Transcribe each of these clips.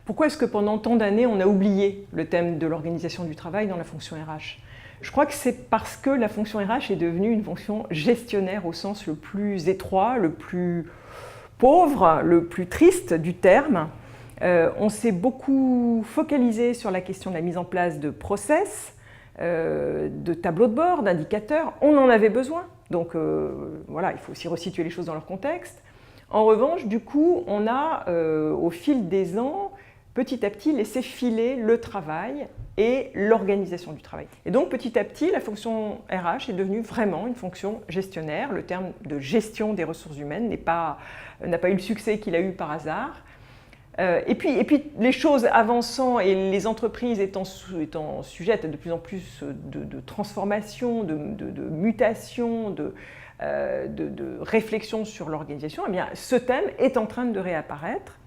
Pourquoi est-ce que pendant tant d'années, on a oublié le thème de l'organisation du travail dans la fonction RH? Je crois que c'est parce que la fonction RH est devenue une fonction gestionnaire au sens le plus étroit, le plus pauvre, le plus triste du terme. On s'est beaucoup focalisé sur la question de la mise en place de process, de tableaux de bord, d'indicateurs. On en avait besoin, donc voilà, il faut aussi resituer les choses dans leur contexte. En revanche, du coup, on a, au fil des ans, petit à petit laissé filer le travail et l'organisation du travail. Et donc petit à petit, la fonction RH est devenue vraiment une fonction gestionnaire. Le terme de gestion des ressources humaines n'a pas eu le succès qu'il a eu par hasard. Et puis les choses avançant et les entreprises étant sujettes à de plus en plus de transformations, de mutations, de réflexion sur l'organisation, eh bien, ce thème est en train de réapparaître.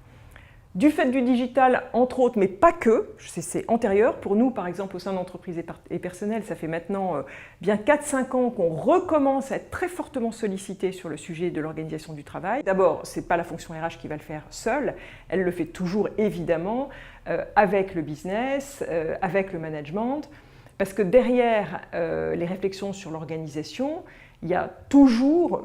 Du fait du digital, entre autres, mais pas que, c'est antérieur. Pour nous, par exemple, au sein d'entreprises et personnels, ça fait maintenant bien 4-5 ans qu'on recommence à être très fortement sollicité sur le sujet de l'organisation du travail. D'abord, ce n'est pas la fonction RH qui va le faire seule, elle le fait toujours évidemment avec le business, avec le management, parce que derrière les réflexions sur l'organisation, il y a toujours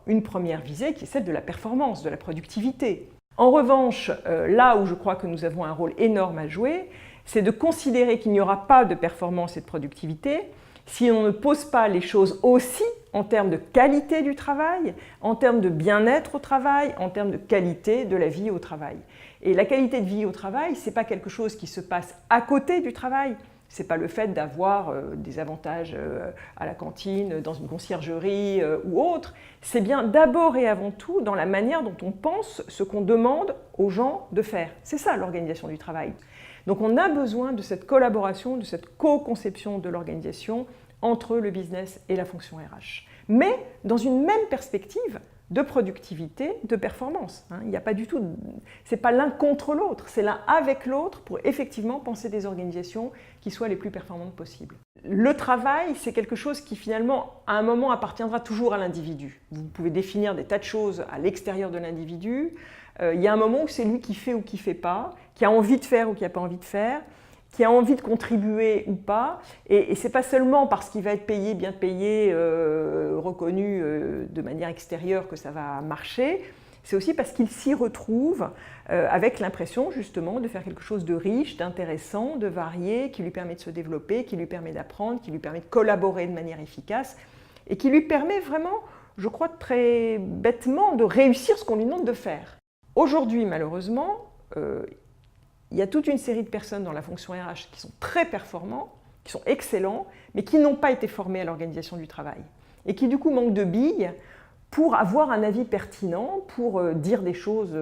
une première visée qui est celle de la performance, de la productivité. En revanche, là où je crois que nous avons un rôle énorme à jouer, c'est de considérer qu'il n'y aura pas de performance et de productivité si on ne pose pas les choses aussi en termes de qualité du travail, en termes de bien-être au travail, en termes de qualité de la vie au travail. Et la qualité de vie au travail, ce n'est pas quelque chose qui se passe à côté du travail. Ce n'est pas le fait d'avoir des avantages à la cantine, dans une conciergerie ou autre. C'est bien d'abord et avant tout dans la manière dont on pense ce qu'on demande aux gens de faire. C'est ça l'organisation du travail. Donc on a besoin de cette collaboration, de cette co-conception de l'organisation entre le business et la fonction RH. Mais dans une même perspective de productivité, de performance. Il n'y a pas du tout, c'est pas l'un contre l'autre, c'est l'un avec l'autre pour effectivement penser des organisations qui soient les plus performantes possibles. Le travail, c'est quelque chose qui finalement, à un moment, appartiendra toujours à l'individu. Vous pouvez définir des tas de choses à l'extérieur de l'individu. Il y a un moment où c'est lui qui fait ou qui ne fait pas, qui a envie de faire ou qui n'a pas envie de faire, qui a envie de contribuer ou pas, et ce n'est pas seulement parce qu'il va être payé, bien payé, reconnu de manière extérieure que ça va marcher, c'est aussi parce qu'il s'y retrouve avec l'impression justement de faire quelque chose de riche, d'intéressant, de varié, qui lui permet de se développer, qui lui permet d'apprendre, qui lui permet de collaborer de manière efficace, et qui lui permet vraiment, je crois très bêtement, de réussir ce qu'on lui demande de faire. Aujourd'hui, malheureusement, il y a toute une série de personnes dans la fonction RH qui sont très performants, qui sont excellents, mais qui n'ont pas été formés à l'organisation du travail et qui du coup manquent de billes pour avoir un avis pertinent, pour dire des choses,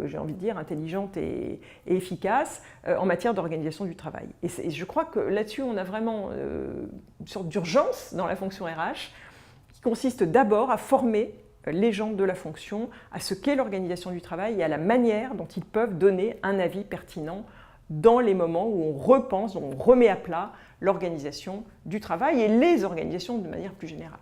j'ai envie de dire, intelligentes et efficaces en matière d'organisation du travail. Et je crois que là-dessus, on a vraiment une sorte d'urgence dans la fonction RH qui consiste d'abord à former les gens de la fonction à ce qu'est l'organisation du travail et à la manière dont ils peuvent donner un avis pertinent dans les moments où on repense, où on remet à plat l'organisation du travail et les organisations de manière plus générale.